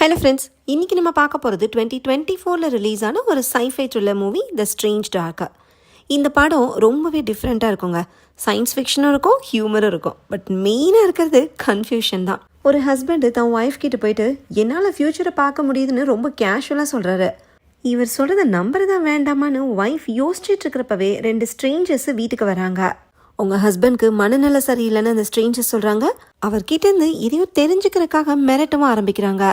Hello friends, இன்றைக்கி நம்ம பார்க்க போகிறது 2024 ரிலீஸ் ஆன ஒரு scifi thriller movie the strange dark. இந்த படம் ரொம்பவே டிஃப்ரெண்ட்டாக இருக்குங்க. சயின்ஸ் ஃபிக்ஷனும் இருக்கும், ஹியூமரும் இருக்கும். பட் மெயினாக இருக்கிறது கன்ஃபியூஷன் தான். ஒரு ஹஸ்பண்டு தன் ஒய்ஃப் கிட்ட போயிட்டு என்னால் ஃப்யூச்சரை பார்க்க முடியுதுன்னு ரொம்ப கேஷுவலாக சொல்கிறாரு. இவர் சொல்கிறத நம்புறதா வேண்டாமான்னு ஒய்ஃப் யோசிச்சுட்டு இருக்கிறப்பவே 2 ஸ்ட்ரேஞ்சர்ஸ் வீட்டுக்கு வராங்க. உங்கள் ஹஸ்பண்ட்க்கு மனநல சரியில்லைன்னு அந்த ஸ்ட்ரேஞ்சர்ஸ் சொல்கிறாங்க. அவர்கிட்டேருந்து இதையும் தெரிஞ்சுக்கிறதுக்காக மிரட்டவும் ஆரம்பிக்கிறாங்க.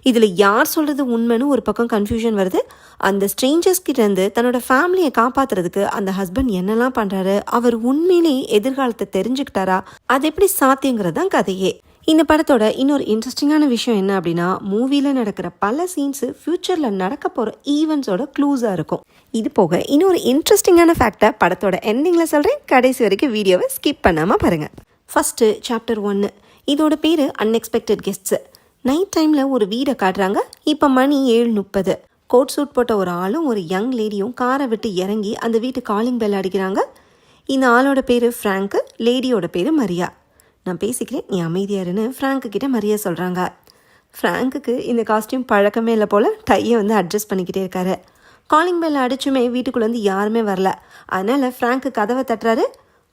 இதில் யார் சொல்கிறது உண்மைன்னு ஒரு பக்கம் கன்ஃபியூஷன் வருது. அந்த ஸ்ட்ரேஞ்சர்ஸ் கிட்டேருந்து தன்னோட ஃபேமிலியை காப்பாற்றுறதுக்கு அந்த ஹஸ்பண்ட் என்னெல்லாம் பண்ணுறாரு, அவர் உண்மையிலேயே எதிர்காலத்தை தெரிஞ்சுக்கிட்டாரா, அது எப்படி சாத்தியங்கிறது தான் கதையே. இந்த படத்தோட இன்னொரு இன்ட்ரெஸ்டிங்கான விஷயம் என்ன அப்படின்னா, மூவியில் நடக்கிற பல சீன்ஸு ஃப்யூச்சரில் நடக்க போகிற ஈவெண்ட்ஸோட க்ளூஸாக இருக்கும். இது போக இன்னொரு இன்ட்ரெஸ்டிங்கான ஃபேக்டை படத்தோட எண்டிங்கில் சொல்கிறேன். கடைசி வரைக்கும் வீடியோவை ஸ்கிப் பண்ணாமல் பாருங்கள். First chapter 1. இதோட பேர் அன்எக்ஸ்பெக்டட் கெஸ்ட்ஸு. நைட் டைமில் ஒரு வீடை காட்டுறாங்க. இப்போ மணி 7:30. கோட் சூட் போட்ட ஒரு ஆளும் ஒரு யங் லேடியும் காரை விட்டு இறங்கி அந்த வீட்டு காலிங் பெல் அடிக்கிறாங்க. இந்த ஆளோட பேர் ஃப்ராங்க்கு, லேடியோட பேர் மரியா. நான் பேசிக்கிறேன், நீ அமைதியாருன்னு ஃப்ராங்க்கு கிட்ட மரியா சொல்கிறாங்க. ஃப்ராங்க்குக்கு இந்த காஸ்டியூம் பழக்கமே இல்லை போல் டையை அட்ஜஸ்ட் பண்ணிக்கிட்டே இருக்காரு. காலிங் பெல் அடிச்சுமே வீட்டுக்குள்ளே யாருமே வரல. அதனால் ஃப்ராங்க்கு கதவை தட்டுறாரு.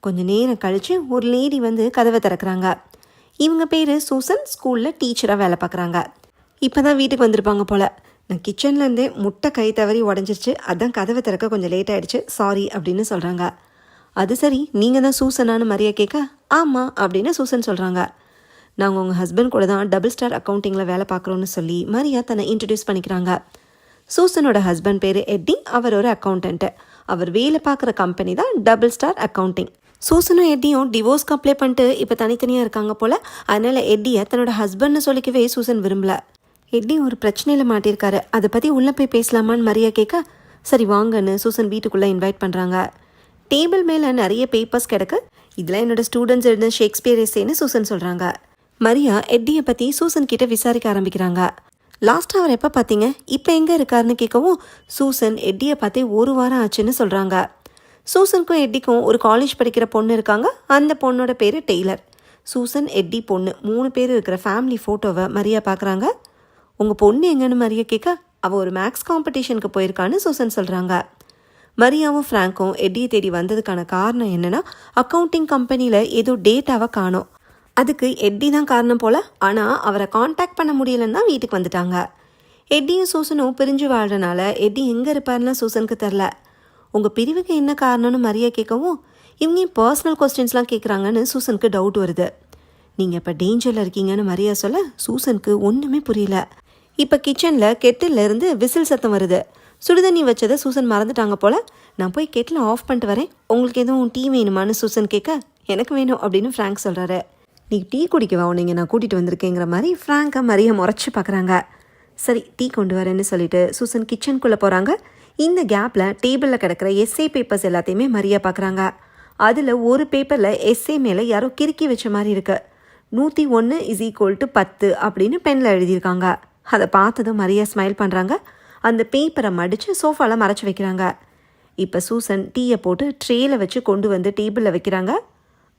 கொஞ்சம் நேரம் கழித்து ஒரு லேடி கதவை திறக்கிறாங்க. இவங்க பேர் சூசன், ஸ்கூலில் டீச்சராக வேலை பார்க்குறாங்க. இப்போ தான் வீட்டுக்கு வந்திருப்பாங்க போல். நான் கிச்சன்லேருந்தே முட்டை கை தவறி உடஞ்சிருச்சு, அதான் கதவை திறக்க கொஞ்சம் லேட் ஆகிடுச்சு, சாரி அப்படின்னு சொல்கிறாங்க. அது சரி, நீங்கள் தான் சூசனானு மரியா கேட்க, ஆமாம் அப்படின்னு சூசன் சொல்கிறாங்க. நாங்கள் உங்கள் ஹஸ்பண்ட் கூட தான் டபுள் ஸ்டார் அக்கௌண்டிங்கில் வேலை பார்க்குறோன்னு சொல்லி மரியா தன்னை இன்ட்ரடியூஸ் பண்ணிக்கிறாங்க. சூசனோட ஹஸ்பண்ட் பேர் எட்டி, அவர் ஒரு அக்கௌண்டன்ட்டு. அவர் வேலை பார்க்குற கம்பெனி தான் டபுள் ஸ்டார் அக்கௌண்டிங். சூசனும் எட்டியும் டிவோர்ஸ்க்கு அப்ளை பண்ணிட்டு இப்போ தனித்தனியாக இருக்காங்க போல். அதனால் எட்டியை தன்னோட ஹஸ்பண்ட்னு சொல்லிக்கவே சூசன் விரும்பல. எட்டி ஒரு பிரச்சனையில் மாட்டியிருக்காரு, அதை பற்றி உள்ளே போய் பேசலாமான்னு மரியா கேட்க, சரி வாங்கன்னு சூசன் வீட்டுக்குள்ளே இன்வைட் பண்ணுறாங்க. டேபிள் மேலே நிறைய பேப்பர்ஸ் கிடக்கு. இதில் என்னோடய ஸ்டூடெண்ட்ஸ் எழுதின ஷேக்ஸ்பியர் எஸ்ஸேன்னு சூசன் சொல்கிறாங்க. மரியா எட்டியை பற்றி சூசன் கிட்ட விசாரிக்க ஆரம்பிக்கிறாங்க. லாஸ்ட்டாக அவர் எப்போ பார்த்தீங்க, இப்போ எங்கே இருக்காருன்னு கேட்கவும் சூசன் எட்டியை பார்த்தே 1 வாரம் ஆச்சுன்னு சொல்கிறாங்க. சூசனுக்கும் எட்டிக்கும் ஒரு காலேஜ் படிக்கிற பொண்ணு இருக்காங்க. அந்த பொண்ணோட பேர் டெய்லர். சூசன், எட்டி, பொண்ணு 3 பேர் இருக்கிற ஃபேமிலி ஃபோட்டோவை மரியா பார்க்குறாங்க. உங்கள் பொண்ணு எங்கன்னு மரியா கேட்க, அவள் ஒரு மேக்ஸ் காம்படிஷனுக்கு போயிருக்கான்னு சூசன் சொல்கிறாங்க. மரியாவும் ஃப்ராங்க்கும் எட்டியை தேடி வந்ததுக்கான காரணம் என்னென்னா, அக்கௌண்டிங் கம்பெனியில் ஏதோ டேட்டாவை காணோம். அதுக்கு எட்டி தான் காரணம் போல். ஆனால் அவரை காண்டாக்ட் பண்ண முடியலன்னு தான் வீட்டுக்கு வந்துட்டாங்க. எட்டியும் சூசனும் பிரிஞ்சு வாழ்றனால எட்டி எங்கே இருப்பாருன்னு சூசனுக்கு தெரில. உங்கள் பிரிவுக்கு என்ன காரணம்னு மரியா கேட்கவும், இவங்க பர்சனல் கொஸ்டின்ஸ்லாம் கேட்குறாங்கன்னு சூசனுக்கு டவுட் வருது. நீங்கள் இப்போ டேஞ்சரில் இருக்கீங்கன்னு மரியா சொல்ல சூசனுக்கு ஒன்றுமே புரியல. இப்போ கிச்சனில் கெட்டிலேருந்து விசில் சத்தம் வருது. சுடுதண்ணி வச்சதை சூசன் மறந்துட்டாங்க போல். நான் போய் கெட்டில் ஆஃப் பண்ணிட்டு வரேன், உங்களுக்கு எதுவும் டீ வேணுமான்னு சூசன் கேட்க, எனக்கு வேணும் அப்படின்னு ஃப்ராங்க் சொல்கிறாரு. நீ டீ குடிக்கவா உன்னை நான் கூட்டிகிட்டு வந்திருக்கேங்கிற மாதிரி ஃப்ராங்கை மரியா முறைச்சி பார்க்குறாங்க. சரி டீ கொண்டு வரேன்னு சொல்லிட்டு சூசன் கிச்சனுக்குள்ளே போகிறாங்க. இந்த கேப்பில் டேபிளில் கிடக்கிற எஸ்ஏ பேப்பர்ஸ் எல்லாத்தையுமே மரியா பார்க்குறாங்க. அதில் ஒரு பேப்பரில் எஸ்ஏ மேலே யாரோ கிறுக்கி வச்ச மாதிரி இருக்குது. 101 = 10 அப்படின்னு பெனில் எழுதியிருக்காங்க. அதை பார்த்ததும் மரியா ஸ்மைல் பண்ணுறாங்க. அந்த பேப்பரை மடித்து சோஃபாவில் மறைச்சி வைக்கிறாங்க. இப்போ சூசன் டீயை போட்டு ட்ரேயில் வச்சு கொண்டு வந்து டேபிளில் வைக்கிறாங்க.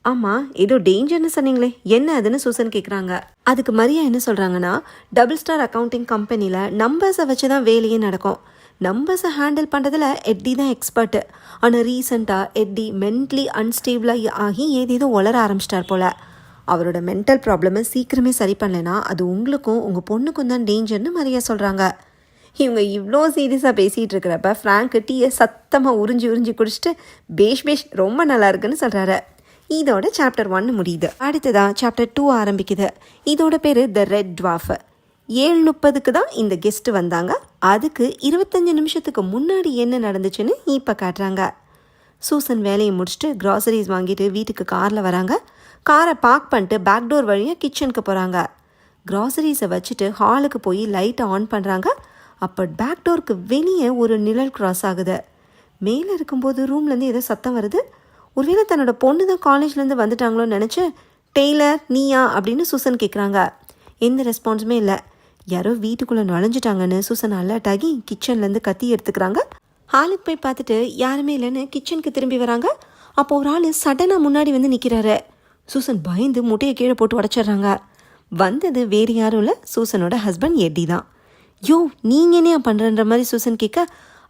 ஆமாம், ஏதோ டேஞ்சர்னு சொன்னீங்களே, என்ன அதுன்னு சூசன் கேட்குறாங்க. அதுக்கு மரியா என்ன சொல்கிறாங்கன்னா, டபுள் ஸ்டார் அக்கௌண்டிங் கம்பெனியில் நம்பர்ஸை வச்சு தான் வேலையே நடக்கும். நம்பர்ஸை ஹேண்டில் பண்ணுறதுல எட்டி தான் எக்ஸ்பர்ட்டு. ஆனால் ரீசெண்டாக எட்டி மென்டலி அன்ஸ்டேபிளாக ஆகி ஏதேதோ வளர ஆரம்பிச்சிட்டார் போல். அவரோட மென்டல் ப்ராப்ளமை சீக்கிரமே சரி பண்ணலைன்னா அது உங்களுக்கும் உங்கள் பொண்ணுக்கும் தான் டேஞ்சர்னு மரியா சொல்கிறாங்க. இவங்க இவ்வளோ சீரியஸாக பேசிகிட்டு இருக்கிறப்ப ஃப்ராங்க் டீயை சத்தமாக உறிஞ்சி குடிச்சிட்டு பேஷ் ரொம்ப நல்லா இருக்குன்னு சொல்கிறாரு. இதோட சாப்டர் 1 முடியுது. அடுத்ததான் சாப்டர் 2 ஆரம்பிக்குது. இதோட பேர் த ரெட் ட்வார்ஃப். 7:30 தான் இந்த கெஸ்ட்டு வந்தாங்க. அதுக்கு 25 நிமிஷத்துக்கு முன்னாடி என்ன நடந்துச்சுன்னு இப்போ காட்டுறாங்க. சூசன் வேலையை முடிச்சுட்டு க்ராசரிஸ் வாங்கிட்டு வீட்டுக்கு காரில் வராங்க. காரை பார்க் பண்ணிட்டு பேக் டோர் வழியாக கிச்சனுக்கு போகிறாங்க. க்ராசரிஸை வச்சுட்டு ஹாலுக்கு போய் லைட்டை ஆன் பண்ணுறாங்க. அப்போ பேக் டோருக்கு வெளியே ஒரு நிழல் க்ராஸ் ஆகுது. மேலே இருக்கும்போது ரூம்லேருந்து ஏதோ சத்தம் வருது. ஒருவேளை தன்னோட பொண்ணு தான் காலேஜ்லேருந்து வந்துட்டாங்களோன்னு நினச்சி, டெய்லர் நீயா அப்படின்னு சூசன் கேட்குறாங்க. எந்த ரெஸ்பான்ஸுமே இல்லை. யாரோ வீட்டுக்குள்ளே நுழைஞ்சிட்டாங்கன்னு சூசன் அலர்ட் ஆகி கிச்சன்லேருந்து கத்தி எடுத்துக்கிறாங்க. ஹாலுக்கு போய் பார்த்துட்டு யாருமே இல்லைன்னு கிச்சனுக்கு திரும்பி வராங்க. அப்போ ஒரு ஆள் சடனாக முன்னாடி நிற்கிறாரு. சூசன் பயந்து முட்டையை கீழே போட்டு உடச்சிட்றாங்க. வந்தது வேறு யாரும் இல்லை, சூசனோட ஹஸ்பண்ட் எட்டி தான். யோ நீங்கள் என்னையா பண்ணுறன்ற மாதிரி சூசன் கேட்க,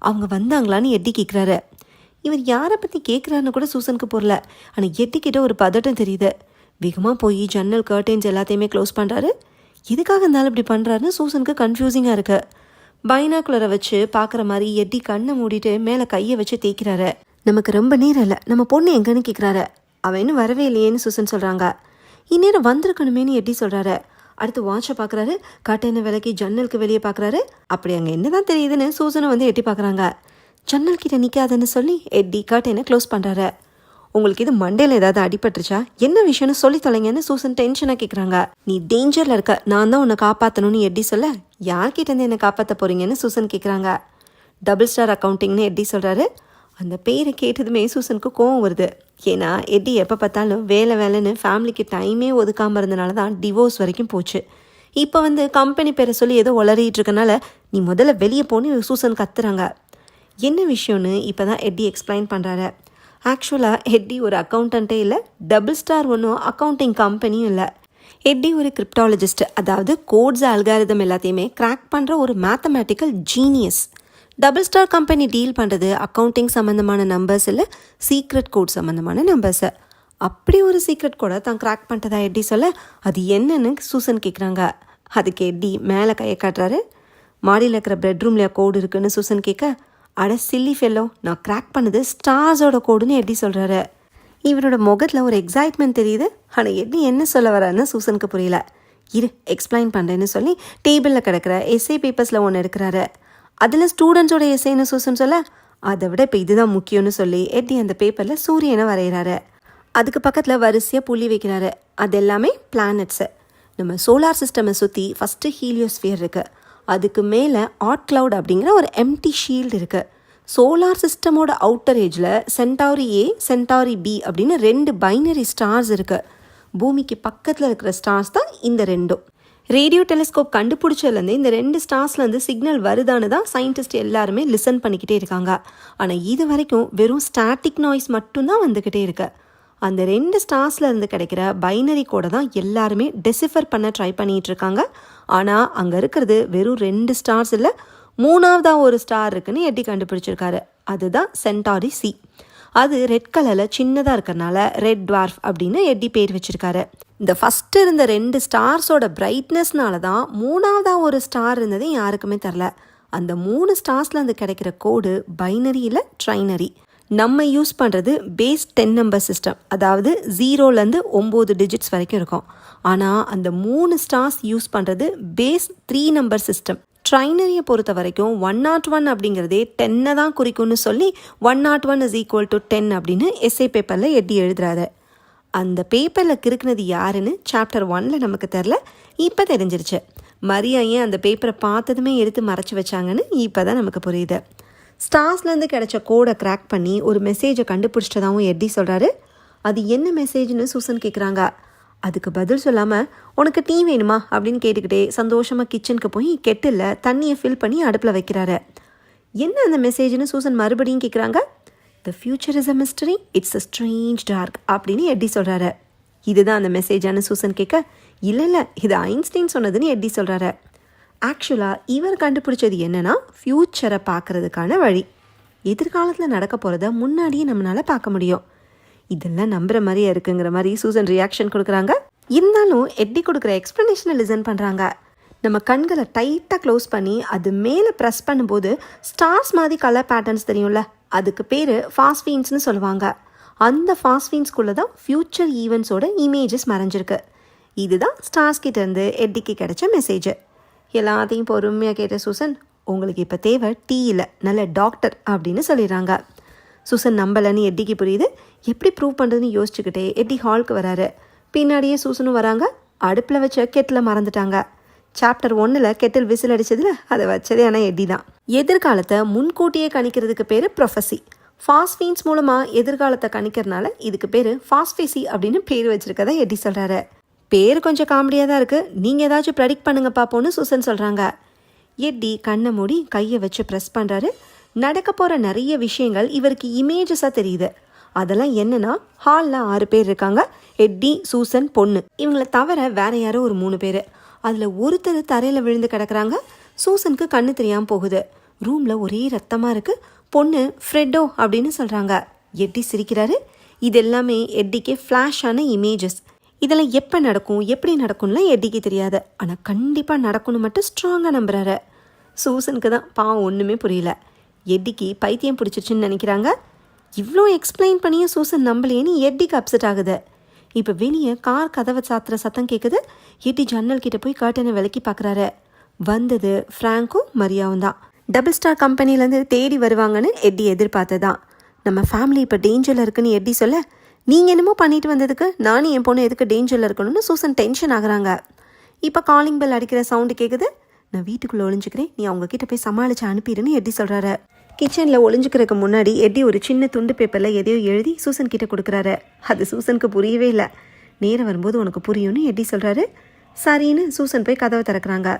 அவங்க வந்தாங்களான்னு எட்டி கேட்குறாரு. இவர் யாரை பற்றி கேட்குறாருன்னு கூட சூசனுக்கு புரியல. ஆனால் எட்டிக்கிட்ட ஒரு பதட்டம் தெரியுது. வேகமாக போய் ஜன்னல் கர்டென்ஸ் எல்லாத்தையுமே க்ளோஸ் பண்ணுறாரு. எதுக்காக இருந்தாலும் இப்படி பண்ணுறாருன்னு சூசனுக்கு கன்ஃபியூசிங்காக இருக்குது. பைனாக்குலரை வச்சு பார்க்குற மாதிரி எட்டி கண்ணை மூடிட்டு மேலே கையை வச்சு தேய்க்கிறாரு. நமக்கு ரொம்ப நேரம் இல்லை, நம்ம பொண்ணு எங்கன்னு கேட்குறாரு. அவன் இன்னும் வரவே இல்லையேன்னு சூசன் சொல்கிறாங்க. இந்நேரம் வந்திருக்கணுமேனு எட்டி சொல்கிறாரு. அடுத்து வாட்சை பார்க்குறாரு. கட்டெண்ணை விலைக்கு ஜன்னலுக்கு வெளியே பார்க்குறாரு. அப்படி அங்கே என்ன தான் தெரியுதுன்னு சூசனை வந்து எட்டி பார்க்குறாங்க. ஜன்னல் கிட்ட நிற்காதுன்னு சொல்லி எட்டி கட்டெண்ணை க்ளோஸ் பண்ணுறாரு. உங்களுக்கு இது மண்டையில் ஏதாவது அடிபட்டுருச்சா, என்ன விஷயம்னு சொல்லி தொலைங்கன்னு சூசன் டென்ஷனாக கேட்குறாங்க. நீ டேஞ்சரில் இருக்க, நான் தான் உன்னை காப்பாற்றணும்னு எட்டி சொல்ல, யார்கிட்டேருந்து என்னை காப்பாற்ற போகிறீங்கன்னு சூசன் கேட்குறாங்க. டபுள் ஸ்டார் அக்கௌண்டிங்னு எட்டி சொல்கிறாரு. அந்த பேரை கேட்டதுமே சூசனுக்கு கோவம் வருது. ஏன்னா எட்டி எப்போ பார்த்தாலும் வேலைன்னு ஃபேமிலிக்கு டைமே ஒதுக்காமல் இருந்தனால தான் டிவோர்ஸ் வரைக்கும் போச்சு. இப்போ வந்து கம்பெனி பேரை சொல்லி ஏதோ உளறிட்டு இருக்கனால நீ முதல்ல வெளியே போன்னு சூசன் கத்துறாங்க. என்ன விஷயம்னு இப்போ தான் எட்டி எக்ஸ்பிளைன் பண்ணுறாரு. ஆக்சுவலாக எட்டி ஒரு அக்கௌண்டண்ட்டே இல்லை, டபுள் ஸ்டார் ஒன்றும் அக்கௌண்டிங் கம்பெனியும் இல்லை. எட்டி ஒரு கிரிப்டாலஜிஸ்ட், அதாவது கோட்ஸ் அல்காரிதம் எல்லாத்தையுமே கிராக் பண்ணுற ஒரு mathematical genius. Double star company deal பண்ணுறது அக்கௌண்டிங் சம்மந்தமான நம்பர்ஸ் இல்லை, சீக்ரெட் கோட் சம்மந்தமான நம்பர்ஸை. அப்படி ஒரு சீக்ரெட் கோடை தான் கிராக் பண்ணுறதா எட்டி சொல்ல, அது என்னன்னு சூசன் கேட்குறாங்க. அதுக்கு எட்டி மேலே கையை காட்டுறாரு. மாடியில் இருக்கிற பெட்ரூம்ல கோடு இருக்குன்னு சூசன் கேட்க, அட சில்லி ஃபெல்லோ, நான் கிராக் பண்ணது ஸ்டார்ஸோட கோடுன்னு எட்டி சொல்கிறாரு. இவரோட முகத்தில் ஒரு எக்ஸைட்மெண்ட் தெரியுது. ஆனால் எட்டி என்ன சொல்ல வரான்னு சூசனுக்கு புரியல. இரு எக்ஸ்பிளைன் பண்ணுறேன்னு சொல்லி டேபிளில் கிடக்கிற எஸ்ஏ பேப்பர்ஸில் ஒன்று எடுக்கிறாரு. அதில் ஸ்டூடெண்ட்ஸோட எஸ்ஏன்னு சூசன் சொல்ல, அதை விட இப்போ இதுதான் முக்கியம்னு சொல்லி எட்டி அந்த பேப்பரில் சூரியனை வரைகிறாரு. அதுக்கு பக்கத்தில் வரிசையாக புள்ளி வைக்கிறாரு. அது எல்லாமே பிளானட்ஸு. நம்ம சோலார் சிஸ்டமை சுற்றி ஃபஸ்ட்டு ஹீலியோஸ்பியர் இருக்குது. அதுக்கு மேலே ஆட் கிளவுட் அப்படிங்கிற ஒரு எம்டி ஷீல்டு இருக்குது. சோலார் சிஸ்டமோட அவுட்டர் ஏஜில் சென்டாரி ஏ, சென்டாரி பி அப்படின்னு 2 பைனரி ஸ்டார்ஸ் இருக்குது. பூமிக்கு பக்கத்தில் இருக்கிற ஸ்டார்ஸ் தான் இந்த ரெண்டும். ரேடியோ டெலிஸ்கோப் கண்டுபிடிச்சதுலேருந்து இந்த 2 ஸ்டார்ஸ்லேருந்து சிக்னல் வருதான்னு தான் சயின்டிஸ்ட் எல்லாருமே லிசன் பண்ணிக்கிட்டே இருக்காங்க. ஆனால் இது வரைக்கும் வெறும் ஸ்டாட்டிக் நாய்ஸ் மட்டும்தான் வந்துக்கிட்டே இருக்கு. அந்த 2 ஸ்டார்ஸ்லேருந்து கிடைக்கிற பைனரி கோடை தான் எல்லாருமே டெசிஃபர் பண்ண ட்ரை பண்ணிகிட்டு இருக்காங்க. ஆனால் அங்கே இருக்கிறது வெறும் 2 ஸ்டார்ஸ் இல்லை, 3ஆவதாக ஒரு ஸ்டார் இருக்குன்னு எட்டி கண்டுபிடிச்சிருக்காரு. அதுதான் சென்டாரி சி. அது ரெட் கலரில் சின்னதாக இருக்கிறனால ரெட் டுவார்ஃப் அப்படின்னு எட்டி பேர் வச்சுருக்காரு. இந்த ஃபஸ்ட்டு இருந்த 2 ஸ்டார்ஸோட பிரைட்னஸ்னால தான் 3ஆவதாக ஒரு ஸ்டார் இருந்தது யாருக்குமே தெரில. அந்த 3 ஸ்டார்ஸ்லேருந்து கிடைக்கிற கோடு பைனரி இல்லை ட்ரைனரி. நம்ம யூஸ் பண்ணுறது பேஸ் 10 நம்பர் சிஸ்டம், அதாவது 0லேருந்து 9 டிஜிட்ஸ் வரைக்கும் இருக்கும். ஆனால் அந்த 3 ஸ்டார்ஸ் யூஸ் பண்ணுறது பேஸ் 3 நம்பர் சிஸ்டம். ட்ரைனரியை பொறுத்த வரைக்கும் 101 அப்படிங்கிறதே 10 தான் குறிக்கும்னு சொல்லி 101 = 10 அப்படின்னு எஸ்ஏ பேப்பரில் எட்டி எழுதுறாரு. அந்த பேப்பரில் கிறுக்குனது யாருன்னு சாப்டர் 1ல் நமக்கு தெரில, இப்போ தெரிஞ்சிருச்சு. மரியா ஏன் அந்த பேப்பரை பார்த்ததுமே எடுத்து மறைச்சி வச்சாங்கன்னு இப்போ தான் நமக்கு புரியுது. ஸ்டார்ஸ்லேருந்து கிடைச்ச கோடை கிராக் பண்ணி ஒரு மெசேஜை கண்டுபிடிச்சிட்டதாகவும் எட்டி சொல்கிறாரு. அது என்ன மெசேஜ்னு சூசன் கேட்குறாங்க. அதுக்கு பதில் சொல்லாமல் உனக்கு டீ வேணுமா அப்படின்னு கேட்டுக்கிட்டே சந்தோஷமாக கிச்சனுக்கு போய் கெட்டிலில் தண்ணியை ஃபில் பண்ணி அடுப்பில் வைக்கிறாரு. என்ன அந்த மெசேஜ்னு சூசன் மறுபடியும் கேட்குறாங்க. The future is a mystery, it's a strange dark அப்படின்னு எட்டி சொல்கிறாரு. இதுதான் அந்த மெசேஜானு சூசன் கேட்க, இல்லை இது ஐன்ஸ்டைன் சொன்னதுன்னு எட்டி சொல்கிறாரு. ஆக்சுவலாக இவர் கண்டுபிடிச்சது என்னென்னா ஃப்யூச்சரை பார்க்குறதுக்கான வழி. எதிர்காலத்தில் நடக்க போகிறத முன்னாடியே நம்மளால் பார்க்க முடியும். இதெல்லாம் நம்புகிற மாதிரியே இருக்குங்கிற மாதிரி சூசன் ரியாக்ஷன் கொடுக்குறாங்க. இருந்தாலும் எட்டி கொடுக்குற எக்ஸ்ப்ளனேஷனை லிசன் பண்ணுறாங்க. நம்ம கண்களை டைட்டாக க்ளோஸ் பண்ணி அது மேலே ப்ரெஸ் பண்ணும்போது ஸ்டார்ஸ் மாதிரி கலர் பேட்டர்ன்ஸ் தெரியும்ல, அதுக்கு பேர் ஃபாஸ்ஃபீன்ஸ்னு சொல்லுவாங்க. அந்த ஃபாஸ்ஃபீன்ஸ்குள்ளே தான் ஃப்யூச்சர் ஈவெண்ட்ஸோட இமேஜஸ் மறைஞ்சிருக்கு. இதுதான் ஸ்டார்ஸ் கிட்டேருந்து எட்டிக்கு கிடைச்ச மெசேஜ். எல்லாத்தையும் பொறுமையாக கேட்ட சூசன், உங்களுக்கு இப்போ தேவை டீ இல்லை, நல்ல டாக்டர் அப்படின்னு சொல்லிடுறாங்க. சூசன் நம்பலன்னு எட்டிக்கு புரியுது. எப்படி ப்ரூவ் பண்ணுறதுன்னு யோசிச்சுக்கிட்டே எட்டி ஹாலுக்கு வராரு. பின்னாடியே சூசனும் வராங்க. அடுப்பில் வச்ச கெட்டில் மறந்துட்டாங்க. சாப்டர் 1ல் கெட்டில் விசில் அடிச்சதுல அதை வச்சதே ஆனால் எட்டி தான். எதிர்காலத்தை முன்கூட்டியே கணிக்கிறதுக்கு பேர் ப்ரொஃபஸி. ஃபாஸ்ஃபீன்ஸ் மூலமாக எதிர்காலத்தை கணிக்கிறதுனால இதுக்கு பேர் ஃபாஸ்ஃபேசி அப்படின்னு பேர் வச்சிருக்கதா எட்டி சொல்கிறாரு. பேர் கொஞ்சம் காமெடியாக தான் இருக்குது, நீங்கள் ஏதாச்சும் ப்ரெடிக்ட் பண்ணுங்க பார்ப்போன்னு சூசன் சொல்கிறாங்க. எட்டி கண்ணை மூடி கையை வச்சு ப்ரெஸ் பண்ணுறாரு. நடக்க போகிற நிறைய விஷயங்கள் இவருக்கு இமேஜஸாக தெரியுது. அதெல்லாம் என்னன்னா, ஹாலில் 6 பேர் இருக்காங்க. எட்டி, சூசன், பொண்ணு, இவங்களை தவிர வேற யாரோ ஒரு 3 பேர். அதில் ஒருத்தர் தரையில் விழுந்து கிடக்குறாங்க. சூசனுக்கு கண்ணு தெரியாமல் போகுது. ரூமில் ஒரே ரத்தமாக இருக்குது. பொண்ணு ஃப்ரெட்டோ அப்படின்னு சொல்கிறாங்க. எட்டி சிரிக்கிறாரு. இது எல்லாமே எட்டிக்கு ஃப்ளாஷான இமேஜஸ். இதெல்லாம் எப்போ நடக்கும், எப்படி நடக்கும்லாம் எட்டிக்கு தெரியாது. ஆனால் கண்டிப்பாக நடக்கும்னு மட்டும் ஸ்ட்ராங்காக நம்புறாரு. சூசனுக்கு தான் பாவம் ஒன்றுமே புரியல. எட்டிக்கு பைத்தியம் பிடிச்சிருச்சுன்னு நினைக்கிறாங்க. இவ்வளோ எக்ஸ்பிளைன் பண்ணியும் சூசன் நம்பலையேன்னு எட்டிக்கு அப்செட் ஆகுது. இப்போ வெளியே கார் கதவை சாத்துற சத்தம் கேட்குது. எட்டி ஜன்னல் கிட்ட போய் கர்ட்டனை விலக்கி பார்க்குறாரு. வந்தது ஃப்ராங்க்கும் மரியாவும் தான். டபுள் ஸ்டார் கம்பெனிலேருந்து தேடி வருவாங்கன்னு எட்டி எதிர்பார்த்ததான். நம்ம ஃபேமிலி இப்போ டேஞ்சரில் இருக்குன்னு எட்டி சொல்ல, நீங்கள் என்னமோ பண்ணிட்டு வந்ததுக்கு நானும் என் பொண்ணு எதுக்கு டேஞ்சரில் இருக்கணும்னு சூசன் டென்ஷன் ஆகுறாங்க. இப்போ காலிங் பெல் அடிக்கிற சவுண்டு கேட்குது. நான் வீட்டுக்குள்ளே ஒளிஞ்சுக்கிறேன், நீ அவங்கக்கிட்ட போய் சமாளித்து அனுப்பிடுன்னு எட்டி சொல்கிறாரு. கிச்சனில் ஒளிஞ்சுக்கிறதுக்கு முன்னாடி எட்டி ஒரு சின்ன துண்டு பேப்பரில் எதையோ எழுதி சூசன் கிட்ட கொடுக்குறாரு. அது சூசனுக்கு புரியவே இல்லை. நேரம் வரும்போது உனக்கு புரியும்னு எட்டி சொல்கிறாரு. சரின்னு சூசன் போய் கதவை திறக்கிறாங்க.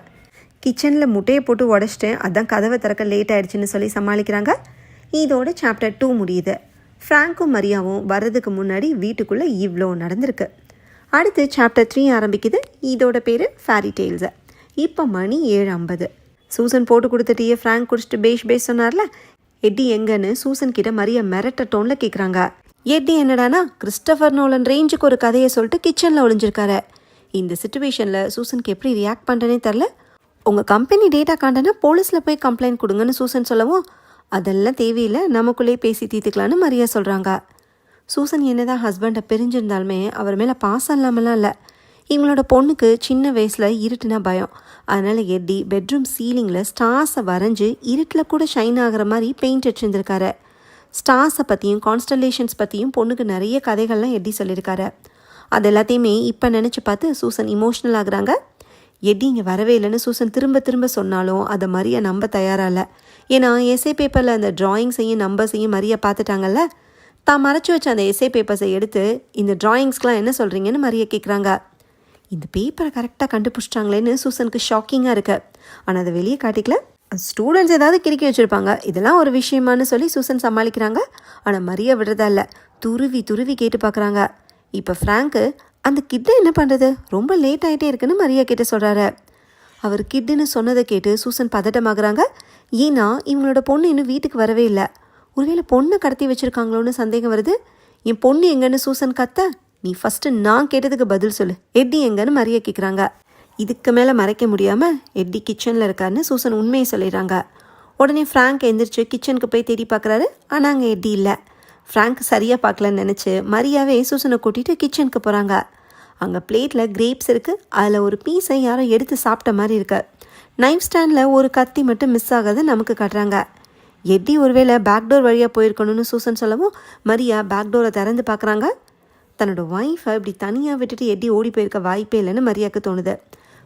கிச்சனில் முட்டையை போட்டு உடச்சிட்டேன், அதான் கதவை திறக்க லேட் ஆகிடுச்சின்னு சொல்லி சமாளிக்கிறாங்க. இதோட சாப்டர் 2 முடியுது. ஃப்ராங்க்கும் மரியாவும் வர்றதுக்கு முன்னாடி வீட்டுக்குள்ளே இவ்வளோ நடந்திருக்கு. அடுத்து சாப்டர் 3 ஆரம்பிக்குது. இதோட பேர் ஃபேரி டெய்ல்ஸு. இப்போ மணி 7:50. சூசன் போட்டு கொடுத்த டீயை ஃப்ராங்க் குடிச்சிட்டு பேஷ் சொன்னார்ல, எட்டி எங்கன்னு சூசன் கிட்ட மரியா மிரட்ட டோனில் கேட்குறாங்க. எட்டி என்னடானா கிறிஸ்டபர் நோலன் ரேஞ்சுக்கு ஒரு கதையை சொல்லிட்டு கிச்சனில் ஒளிஞ்சிருக்காரு. இந்த சுச்சுவேஷனில் சூசனுக்கு எப்படி ரியாக்ட் பண்ணுறேனே தெரில. உங்கள் கம்பெனி டேட்டா காண்டனா போலீஸில் போய் கம்ப்ளைண்ட் கொடுங்கன்னு சூசன் சொல்லவும், அதெல்லாம் தேவையில்லை, நமக்குள்ளேயே பேசி தீர்த்துக்கலான்னு மரியா சொல்கிறாங்க. சூசன் என்னதான் ஹஸ்பண்டை பிரிஞ்சிருந்தாலுமே அவர் மேலே பாசம் இல்லாமலாம் இல்லை. இவங்களோட பொண்ணுக்கு சின்ன வயசில் இருட்டுனா பயம். அதனால் எட்டி பெட்ரூம் சீலிங்கில் ஸ்டார்ஸை வரைஞ்சி இருட்டில் கூட ஷைன் ஆகிற மாதிரி பெயிண்ட் அடிச்சிருந்துருக்காரு. ஸ்டார்ஸை பற்றியும் கான்ஸ்டலேஷன்ஸ் பற்றியும் பொண்ணுக்கு நிறைய கதைகள்லாம் எட்டி சொல்லியிருக்காரு. அது எல்லாத்தையுமே இப்போ நினச்சி பார்த்து சூசன் இமோஷ்னல் ஆகுறாங்க. எட்டி இங்கே வரவே இல்லைன்னு சூசன் திரும்ப சொன்னாலும் அதை மரியா நம்ப தயாராக இல்லை. ஏன்னா எஸ்ஏ பேப்பரில் அந்த ட்ராயிங்ஸையும் நம்பர்ஸையும் மரியா பார்த்துட்டாங்கல்ல. தான் மறைச்சி வச்ச அந்த எஸ்ஏ பேப்பர்ஸை எடுத்து இந்த ட்ராயிங்ஸ்க்கெலாம் என்ன சொல்கிறீங்கன்னு மரியா கேட்குறாங்க. இந்த பேப்பரை கரெக்டாக கண்டுபிடிச்சிட்டாங்களேன்னு சூசனுக்கு ஷாக்கிங்காக இருக்குது. ஆனால் அதை வெளியே காட்டிக்கல. ஸ்டூடெண்ட்ஸ் ஏதாவது கிறுக்கி வச்சுருப்பாங்க, இதெல்லாம் ஒரு விஷயமானு சொல்லி சூசன் சமாளிக்கிறாங்க. ஆனால் மரியா விடுறதா இல்லை, துருவி கேட்டு பார்க்குறாங்க. இப்போ ஃப்ராங்க்கு அந்த கிட்டை என்ன பண்ணுறது, ரொம்ப லேட் ஆகிட்டே இருக்குன்னு மரியா கிட்ட சொல்கிறாரு. அவர் கிட்டுன்னு சொன்னதை கேட்டு சூசன் பதட்டமாகறாங்க. ஏன்னா இவங்களோட பொண்ணு இன்னும் வீட்டுக்கு வரவே இல்லை. ஒருவேளை பொண்ணை கடத்தி வச்சுருக்காங்களோன்னு சந்தேகம் வருது. என் பொண்ணு எங்கன்னு சூசன் கத்த, நீ ஃபஸ்ட்டு நான் கேட்டதுக்கு பதில் சொல்லு, எட்டி எங்கன்னு மரியா கேட்குறாங்க. இதுக்கு மேலே மறைக்க முடியாமல் எட்டி கிச்சனில் இருக்காருன்னு சூசன் உண்மையை சொல்லிடுறாங்க. உடனே ஃப்ராங்க் எந்திரிச்சு கிச்சனுக்கு போய் தேடி பார்க்குறாரு. ஆனால் அங்கே எட்டி இல்லை. ஃப்ராங்க் சரியாக பார்க்கலன்னு நினச்சி மரியாவே சூசனை கூட்டிகிட்டு கிச்சனுக்கு போகிறாங்க. அங்கே பிளேட்டில் கிரேப்ஸ் இருக்குது. அதில் ஒரு பீஸை யாரோ எடுத்து சாப்பிட்ட மாதிரி இருக்கு. நைஃப் ஸ்டாண்டில் ஒரு கத்தி மட்டும் மிஸ் ஆகாது நமக்கு காட்டுறாங்க. எட்டி ஒருவேளை பேக்டோர் வழியாக போயிருக்கணும்னு சூசன் சொல்லவும் மரியா பேக்டோரை திறந்து பார்க்குறாங்க. தன்னோட ஒய்ஃபை இப்படி தனியாக விட்டுட்டு எட்டி ஓடி போயிருக்க வாய்ப்பே இல்லைன்னு மரியாவுக்கு தோணுது.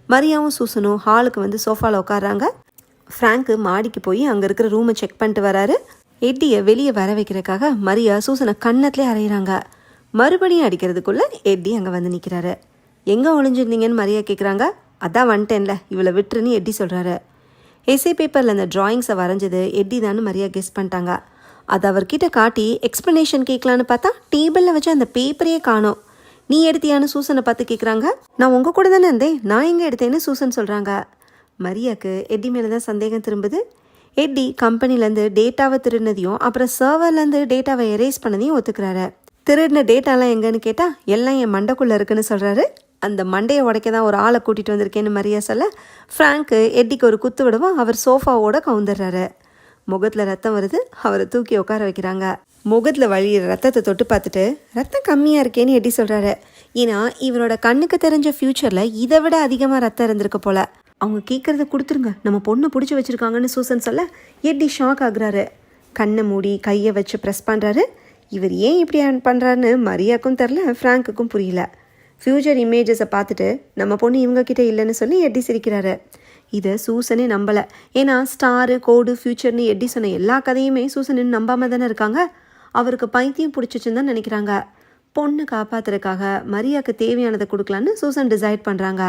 மரியாவும் சூசனும் ஹாலுக்கு வந்து சோஃபாவில் உட்காடுறாங்க. ஃப்ராங்க்கு மாடிக்கு போய் அங்கே இருக்கிற ரூமை செக் பண்ணிட்டு வராரு. எட்டியை வெளியே வர வைக்கிறதுக்காக மரியா சூசனை கன்னத்திலே அரைகிறாங்க. மறுபடியும் அடிக்கிறதுக்குள்ளே எட்டி அங்கே வந்து நிற்கிறாரு. எங்கே ஒளிஞ்சிருந்தீங்கன்னு மரியா கேட்குறாங்க. அதான் வந்துட்டேன்ல, இவளை விட்டுருன்னு எட்டி சொல்கிறாரு. எஸ்ஏ பேப்பரில் அந்த ட்ராயிங்ஸை வரைஞ்சது எட்டி தான்னு மரியா கெஸ் பண்ணிட்டாங்க. அது அவர்கிட்ட காட்டி எக்ஸ்ப்ளனேஷன் கேட்கலான்னு பார்த்தா டேபிளில் வச்சு அந்த பேப்பரையே காணோம். நீ எடுத்தியான்னு சூசனை பார்த்து கேட்குறாங்க. நான் உங்கள் கூட தானே இருந்தேன், நான் எங்கே எடுத்தேன்னு சூசன் சொல்கிறாங்க. மரியாவுக்கு எட்டி மேலே தான் சந்தேகம் திரும்புது. எட்டி கம்பெனிலேருந்து டேட்டாவை திருடினதையும் அப்புறம் சர்வர்லேருந்து டேட்டாவை எரேஸ் பண்ணதையும் ஒத்துக்கிறாரு. திருடின டேட்டாலாம் எங்கன்னு கேட்டால் எல்லாம் என் மண்டைக்குள்ளே இருக்குன்னு சொல்கிறாரு. அந்த மண்டையை உடைக்க தான் ஒரு ஆளை கூட்டிகிட்டு வந்திருக்கேன்னு மரியா சொல்ல, ஃப்ராங்க்கு எட்டிக்கு ஒரு குத்து விடவும் அவர் சோஃபாவோட கவுந்துடுறாரு. முகத்தில் ரத்தம் வருது. அவரை தூக்கி உட்கார வைக்கிறாங்க. முகத்தில் வழியிற ரத்தத்தை தொட்டு பார்த்துட்டு ரத்தம் கம்மியாக இருக்கேன்னு எட்டி சொல்கிறாரு. ஏன்னா இவரோட கண்ணுக்கு தெரிஞ்ச ஃப்யூச்சரில் இதை விட அதிகமாக ரத்தம் இருந்திருக்கு போல். அவங்க கேட்குறத கொடுத்துருங்க, நம்ம பொண்ணை பிடிச்சி வச்சுருக்காங்கன்னு சூசன் சொல்ல எட்டி ஷாக் ஆகுறாரு. கண்ணை மூடி கையை வச்சு ப்ரெஸ் பண்ணுறாரு. இவர் ஏன் இப்படி பண்ணுறாருன்னு மரியாக்கும் தெரில, ஃப்ராங்க்குக்கும் புரியல. ஃப்யூச்சர் இமேஜஸை பார்த்துட்டு நம்ம பொண்ணு இவங்கக்கிட்ட இல்லைன்னு சொல்லி எட்டி சிரிக்கிறாரு. இதை சூசனே நம்பலை. ஏன்னா ஸ்டாரு கோடு ஃப்யூச்சர்னு எட்டி சொன்ன எல்லா கதையுமே சூசன் நம்பாமல் தானே இருக்காங்க. அவருக்கு பைத்தியம் பிடிச்சிச்சுன்னு தான் நினைக்கிறாங்க. பொண்ணு காப்பாற்றுறதுக்காக மரியாவுக்கு தேவையானதை கொடுக்கலான்னு சூசன் டிசைட் பண்ணுறாங்க.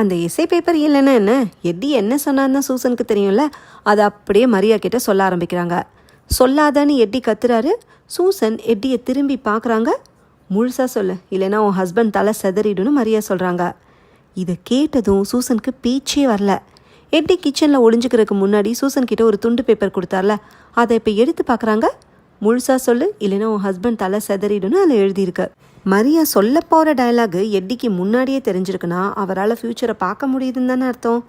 அந்த எஸ்ஏ பேப்பர் இல்லைன்னா என்ன, எட்டி என்ன சொன்னான்னு சூசனுக்கு தெரியும்ல, அதை அப்படியே மரியா கிட்ட சொல்ல ஆரம்பிக்கிறாங்க. சொல்லாதான்னு எட்டி கத்துறாரு. சூசன் எட்டியை திரும்பி பார்க்குறாங்க. முழுசாக சொல்லு, இல்லைன்னா உன் ஹஸ்பண்ட் தலை செதறிடுன்னு மரியா சொல்கிறாங்க. இதை கேட்டதும் சூசனுக்கு பேச்சே வரல. எட்டி கிச்சனில் ஒளிஞ்சுக்கிறதுக்கு முன்னாடி சூசன் கிட்ட ஒரு துண்டு பேப்பர் கொடுத்தார்ல, அதை இப்போ எடுத்து பார்க்குறாங்க. முழுசாக சொல்லு, இல்லைன்னா உன் ஹஸ்பண்ட் தலை செதறிடுன்னு அதில் எழுதியிருக்கு. மரியா சொல்ல போகிற டயலாகு எட்டிக்கு முன்னாடியே தெரிஞ்சிருக்குன்னா அவரால் ஃப்யூச்சரை பார்க்க முடியுதுன்னு தானே அர்த்தம்.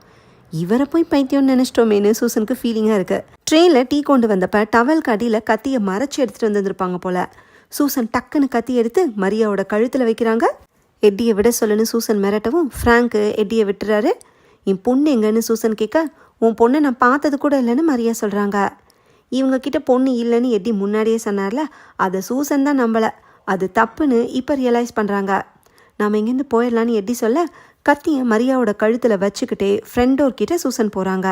இவரை போய் பைத்தியம்னு நினச்சிட்டோமேனு சூசனுக்கு ஃபீலிங்காக இருக்குது. ட்ரெயினில் டீ கொண்டு வந்தப்போ டவல் கடியில் கத்தியை மறைச்சி எடுத்துகிட்டு வந்துருப்பாங்க போல். சூசன் டக்குன்னு கத்தி எடுத்து மரியாவோட கழுத்தில் வைக்கிறாங்க. எட்டியை விட சொல்லுன்னு சூசன் மிரட்டவும் ஃப்ராங்க்கு எட்டியை விட்டுறாரு. என் பொண்ணு எங்கன்னு சூசன் கேட்க, உன் பொண்ணை நான் பார்த்தது கூட இல்லைன்னு மரியா சொல்கிறாங்க. இவங்க கிட்ட பொண்ணு இல்லைன்னு எட்டி முன்னாடியே சொன்னார்ல, அதை சூசன் தான் நம்பலை. அது தப்புன்னு இப்போ ரியலைஸ் பண்ணுறாங்க. நாம் எங்கேருந்து போயிடலான்னு எட்டி சொல்ல, கத்தியை மரியாவோட கழுத்தில் வச்சுக்கிட்டே ஃப்ரெண்ட் டோர் கிட்ட சூசன் போகிறாங்க.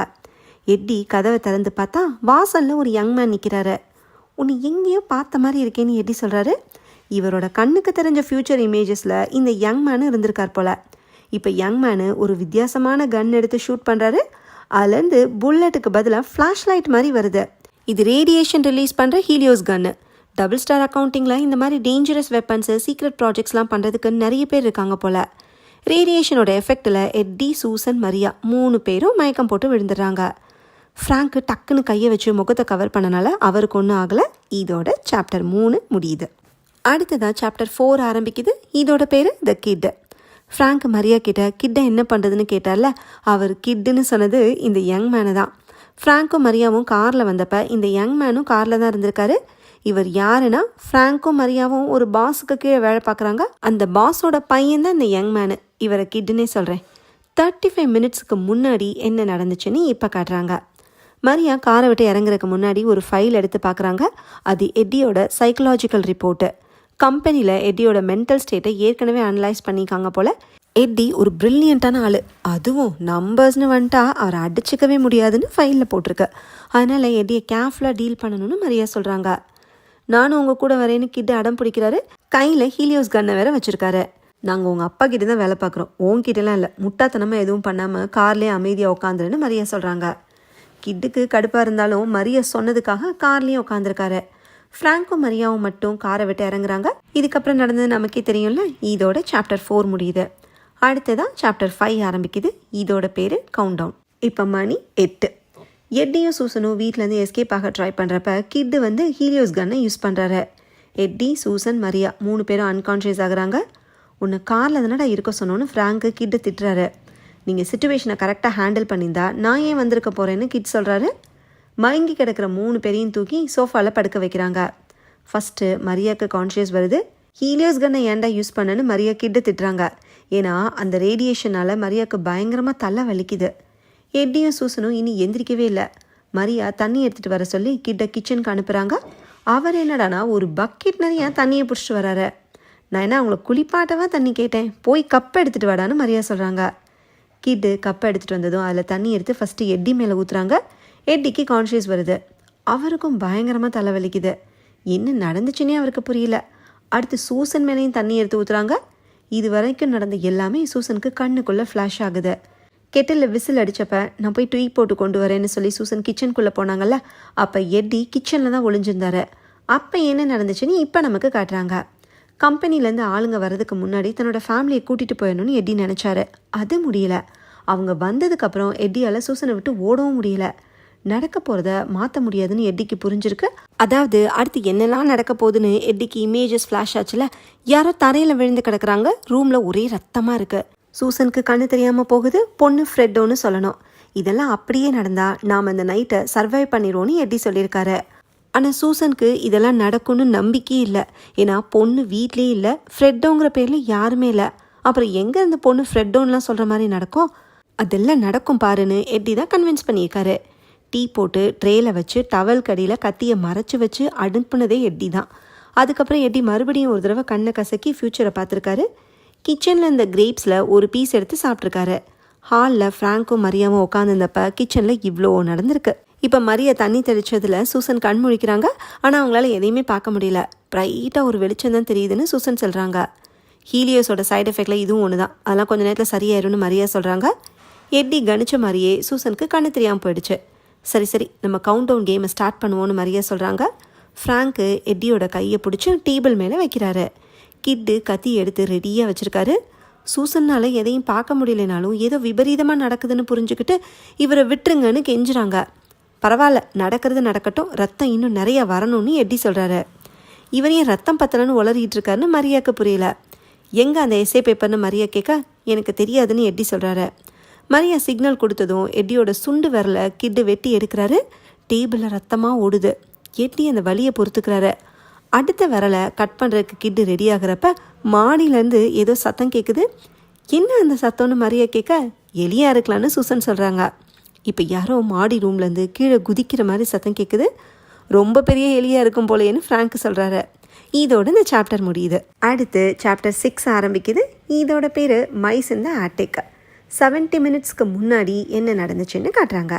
எட்டி கதவை திறந்து பார்த்தா வாசலில் ஒரு யங் மேன் நிற்கிறாரு. உன்னை எங்கேயோ பார்த்த மாதிரி இருக்கேன்னு எட்டி சொல்கிறாரு. இவரோட கண்ணுக்கு தெரிஞ்ச ஃப்யூச்சர் இமேஜஸில் இந்த யங் மேனு இருந்திருக்கார் போல். இப்போ யங் மேனு ஒரு வித்தியாசமான கன் எடுத்து ஷூட் பண்ணுறாரு. அதுலேருந்து புல்லட்டுக்கு பதிலாக ஃப்ளாஷ் லைட் மாதிரி வருது. இது ரேடியேஷன் ரிலீஸ் பண்ணுற ஹீலியோஸ் கன்னு. டபுள் ஸ்டார் அக்கௌண்டிங்கில் இந்த மாதிரி டேஞ்சரஸ் வெப்பன்ஸு சீக்ரெட் ப்ராஜெக்ட்ஸ்லாம் பண்ணுறதுக்கு நிறைய பேர் இருக்காங்க போல். ரேடியேஷனோட எஃபெக்டில் எட்டி, சூசன், மரியா 3 பேரும் மயக்கம் போட்டு விழுந்துடுறாங்க. ஃப்ராங்க்கு டக்குன்னு கையை வச்சு முகத்தை கவர் பண்ணனால அவருக்கு ஒன்றும் ஆகலை. இதோட சாப்டர் 3 முடியுது. அடுத்ததாக சாப்டர் 4 ஆரம்பிக்குது. இதோட பேர் த கிட். ஃப்ராங்க் மரியா கிட்ட கிட்டை என்ன பண்ணுறதுன்னு கேட்டார்ல, அவர் கிட்டுன்னு சொன்னது இந்த யங் மேனு தான். ஃப்ராங்க்கும் மரியாவும் காரில் வந்தப்போ இந்த யங் மேனும் காரில் தான் இருந்திருக்காரு. இவர் யாருன்னா, ஃப்ராங்க்கும் மரியாவும் ஒரு பாஸுக்கு கீழே வேலை பார்க்குறாங்க. அந்த பாஸோட பையன் தான் இந்த யங் மேனு. இவரை கிட்டுன்னே சொல்கிறேன். 35 மினிட்ஸுக்கு முன்னாடி என்ன நடந்துச்சுன்னு இப்போ காட்டுறாங்க. மரியா காரை விட்டு இறங்குறதுக்கு முன்னாடி ஒரு ஃபைல் எடுத்து பார்க்குறாங்க. அது எட்டியோட சைக்கலாஜிக்கல் ரிப்போர்ட்டு. கம்பெனியில் எட்டியோட மென்டல் ஸ்டேட்டை ஏற்கனவே அனலைஸ் பண்ணியிருக்காங்க போல். எட்டி ஒரு ப்ரில்லியண்ட்டான ஆள், அதுவும் நம்பர்ஸ்னு வந்துட்டா அவரை அடிச்சிக்கவே முடியாதுன்னு ஃபைலில் போட்டிருக்கு. அதனால் எட்டியை கேர்ஃபுல்லாக டீல் பண்ணணும்னு மரியா சொல்கிறாங்க. நானும் உங்கள் கூட வரேன்னு கிட்ட அடம் பிடிக்கிறாரு. கையில் ஹீலியோஸ் கன்னை வேற வச்சுருக்காரு. நாங்கள் உங்கள் அப்பா கிட்ட தான் வேலை பார்க்குறோம், உன்கிட்டலாம் இல்லை. முட்டாத்தனமாக எதுவும் பண்ணாமல் கார்லேயே அமைதியாக உட்காந்துருன்னு மரியா சொல்கிறாங்க. கிட்டுக்கு கடுப்பாக இருந்தாலும் மரியா சொன்னதுக்காக கார்லேயும் உட்காந்துருக்காரு. ஃப்ராங்க்கும் மரியாவும் மட்டும் காரை விட்டு இறங்குறாங்க. இதுக்கப்புறம் நடந்தது நமக்கே தெரியும்ல. இதோட சாப்டர் 4 முடியுது. அடுத்ததான் சாப்டர் 5 ஆரம்பிக்குது. இதோட பேர் கவுண்ட் டவுன். இப்போ மணி 8. எட்டியும் சூசனும் வீட்டிலேருந்து எஸ்கேப் ஆக ட்ரை பண்ணுறப்ப கிட்டு ஹீலியோஸ் கன்னை யூஸ் பண்ணுறாரு. எட்டி, சூசன், மரியா 3 பேரும் அன்கான்ஷியஸ் ஆகுறாங்க. உன்னை காரில் தானடா இருக்க சொன்னோன்னு ஃப்ராங்க்கு கிட்டு திட்டுறாரு. நீங்கள் சிச்சுவேஷனை கரெக்டாக ஹேண்டில் பண்ணியிருந்தா நான் ஏன் வந்திருக்க போகிறேன்னு கிட் சொல்கிறாரு. மயங்கி கிடக்கிற 3 பேரையும் தூக்கி சோஃபாவில் படுக்க வைக்கிறாங்க. ஃபஸ்ட்டு மரியாவுக்கு கான்ஷியஸ் வருது. ஹீலியோஸ் கன்னை ஏன்டா யூஸ் பண்ணன்னு மரியா கிட்ட திட்டுறாங்க. ஏன்னா அந்த ரேடியேஷனால் மரியாவுக்கு பயங்கரமாக தலை வலிக்குது. எட்டியும் சூசனும் இனி எந்திரிக்கவே இல்லை. மரியா தண்ணி எடுத்துகிட்டு வர சொல்லி கிட்ட கிச்சனுக்கு அனுப்புகிறாங்க. அவர் என்னடானா ஒரு பக்கெட் நிறையா தண்ணியை பிடிச்சிட்டு வராரு. நான் என்ன அவங்கள குளிப்பாட்டவா தண்ணி கேட்டேன், போய் கப்பை எடுத்துகிட்டு வாடான்னு மரியா சொல்கிறாங்க. கிட்டு கப்பை எடுத்துகிட்டு வந்ததும் அதில் தண்ணி எடுத்து ஃபஸ்ட்டு எட்டி மேலே ஊற்றுறாங்க. எட்டிக்கு கான்ஷியஸ் வருது. அவருக்கும் பயங்கரமாக தலைவலிக்குது. என்ன நடந்துச்சுன்னே அவருக்கு புரியல. அடுத்து சூசன் மேலேயும் தண்ணி எடுத்து ஊற்றுறாங்க. இது வரைக்கும் நடந்த எல்லாமே சூசனுக்கு கண்ணுக்குள்ளே ஃப்ளாஷ் ஆகுது. கெட்டிலில் விசில் அடித்தப்ப நான் போய் டீ போட்டு கொண்டு வரேன்னு சொல்லி சூசன் கிச்சனுக்குள்ளே போனாங்கல்ல, அப்போ எட்டி கிச்சனில் தான் ஒளிஞ்சிருந்தாரு. அப்போ என்ன நடந்துச்சுன்னு இப்போ நமக்கு காட்டுறாங்க. கம்பெனிலேருந்து ஆளுங்க வர்றதுக்கு முன்னாடி தன்னோட ஃபேமிலியை கூட்டிகிட்டு போயிடணும்னு எட்டி நினச்சாரு. அது முடியல. அவங்க வந்ததுக்கப்புறம் எட்டியால் சூசனை விட்டு ஓடவும் முடியல. நடக்க போகிறத மாற்ற முடியாதுன்னு எட்டிக்கு புரிஞ்சிருக்கு. அதாவது அடுத்து என்னெல்லாம் நடக்க போகுதுன்னு எட்டிக்கு இமேஜஸ் ஃப்ளாஷ் ஆச்சுல. யாரோ தரையில் விழுந்து கிடக்குறாங்க. ரூமில் ஒரே ரத்தமாக இருக்குது. சூசனுக்கு கண்ணு தெரியாமல் போகுது. பொண்ணு ஃப்ரெட்டோன்னு சொல்லணும். இதெல்லாம் அப்படியே நடந்தால் நாம் இந்த நைட்டை சர்வைவ் பண்ணிடுவோன்னு எட்டி சொல்லியிருக்காரு. ஆனால் சூசனுக்கு இதெல்லாம் நடக்கும்னு நம்பிக்கையே இல்லை. ஏன்னா பொண்ணு வீட்லேயே இல்லை, ஃப்ரெட்டோங்கிற பேரில் யாருமே இல்லை. அப்புறம் எங்கே இந்த பொண்ணு ஃப்ரெட்டோன்னுலாம் சொல்கிற மாதிரி நடக்கும்? அதெல்லாம் நடக்கும் பாருன்னு எட்டி தான் கன்வின்ஸ் பண்ணியிருக்காரு. டீ போட்டு ட்ரேயில் வச்சு டவல் கடியில் கத்தியை மறைச்சி வச்சு அனுப்புனதே எட்டி தான். அதுக்கப்புறம் எட்டி மறுபடியும் ஒரு தடவை கண்ணை கசக்கி ஃப்யூச்சரை பார்த்துருக்காரு. கிச்சனில் இந்த கிரேப்ஸில் ஒரு பீஸ் எடுத்து சாப்பிட்ருக்காரு. ஹாலில் ஃப்ராங்க்கும் மரியாவும் உட்காந்துருந்தப்ப கிச்சனில் இவ்வளோ நடந்திருக்கு. இப்போ மரியா தண்ணி தெளிச்சதில் சூசன் கண் முழிக்கிறாங்க. ஆனால் அவங்களால எதையுமே பார்க்க முடியல. ப்ரைட்டாக ஒரு வெளிச்சம் தான் தெரியுதுன்னு சூசன் சொல்கிறாங்க. ஹீலியோஸோட சைடு எஃபெக்டில் இதுவும் ஒன்று தான். அதெல்லாம் கொஞ்சம் நேரத்தில் சரியாயிரும்னு மரியா சொல்கிறாங்க. எட்டி கணிச்ச மாதிரியே சூசனுக்கு கண்ணு தெரியாமல் போயிடுச்சு. சரி நம்ம கவுண்ட் டவுன் கேமை ஸ்டார்ட் பண்ணுவோன்னு மரியா சொல்கிறாங்க. ஃப்ராங்க்கு எட்டியோட கையை பிடிச்சி டேபிள் மேலே வைக்கிறாரு. கிட்டு கத்தி எடுத்து ரெடியாக வச்சுருக்காரு. சூசன்னால் எதையும் பார்க்க முடியலனாலும் ஏதோ விபரீதமாக நடக்குதுன்னு புரிஞ்சுக்கிட்டு இவரை விட்டுருங்கன்னு கெஞ்சுறாங்க. பரவாயில்ல, நடக்கிறது நடக்கட்டும், ரத்தம் இன்னும் நிறையா வரணும்னு எட்டி சொல்கிறாரு. இவரையும் ரத்தம் பத்தலன்னு உளறிட்டு இருக்காருன்னு மரியாவுக்கு புரியல. எங்கே அந்த எஸ்ஏ பேப்பர்னு மரியா கேட்க எனக்கு தெரியாதுன்னு எட்டி சொல்கிறாரு. மரியா சிக்னல் கொடுத்ததும் எட்டியோட சுண்டு விரலை கிட்டு வெட்டி எடுக்கிறாரு. டேபிளில் ரத்தமாக ஓடுது. எட்டி அந்த வலியை பொறுத்துக்கிறாரு. அடுத்த விரலை கட் பண்ணுறதுக்கு கிட்டு ரெடி ஆகிறப்ப மாடியிலேருந்து ஏதோ சத்தம் கேட்குது. என்ன அந்த சத்தம்னு மரியா கேட்க எலியாக இருக்கலான்னு சூசன் சொல்கிறாங்க. இப்போ யாரோ மாடி ரூம்லேருந்து கீழே குதிக்கிற மாதிரி சத்தம் கேட்குது. ரொம்ப பெரிய எலியாக இருக்கும் போலேன்னு ஃப்ராங்க் சொல்கிறாரு. இதோட இந்த சாப்டர் முடியுது. அடுத்து சாப்டர் 6 ஆரம்பிக்குது. இதோட பேர் மைஸ் இந்த ஆட்டிக். 70 மினிட்ஸ்க்கு முன்னாடி என்ன நடந்துச்சுன்னு காட்டுறாங்க.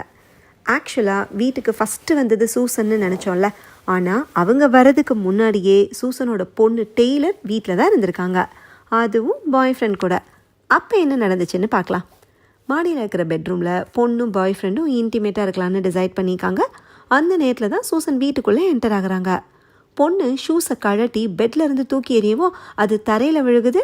ஆக்சுவலாக வீட்டுக்கு ஃபஸ்ட்டு வந்தது சூசன்னு நினச்சோம்ல, ஆனால் அவங்க வர்றதுக்கு முன்னாடியே சூசனோட பொண்ணு டெய்லர் வீட்டில் தான் இருந்திருக்காங்க, அதுவும் பாய் ஃப்ரெண்ட் கூட. அப்போ என்ன நடந்துச்சுன்னு பார்க்கலாம். மாடியில் இருக்கிற பெட்ரூமில் பொண்ணும் பாய் ஃப்ரெண்டும் இன்டிமேட்டாக இருக்கலான்னு டிசைட் பண்ணியிருக்காங்க. அந்த நேரத்தில் தான் சூசன் வீட்டுக்குள்ளே என்டர் ஆகுறாங்க. பொண்ணு ஷூஸை கழட்டி பெட்டில் இருந்து தூக்கி எறியவும் அது தரையில் விழுகுது.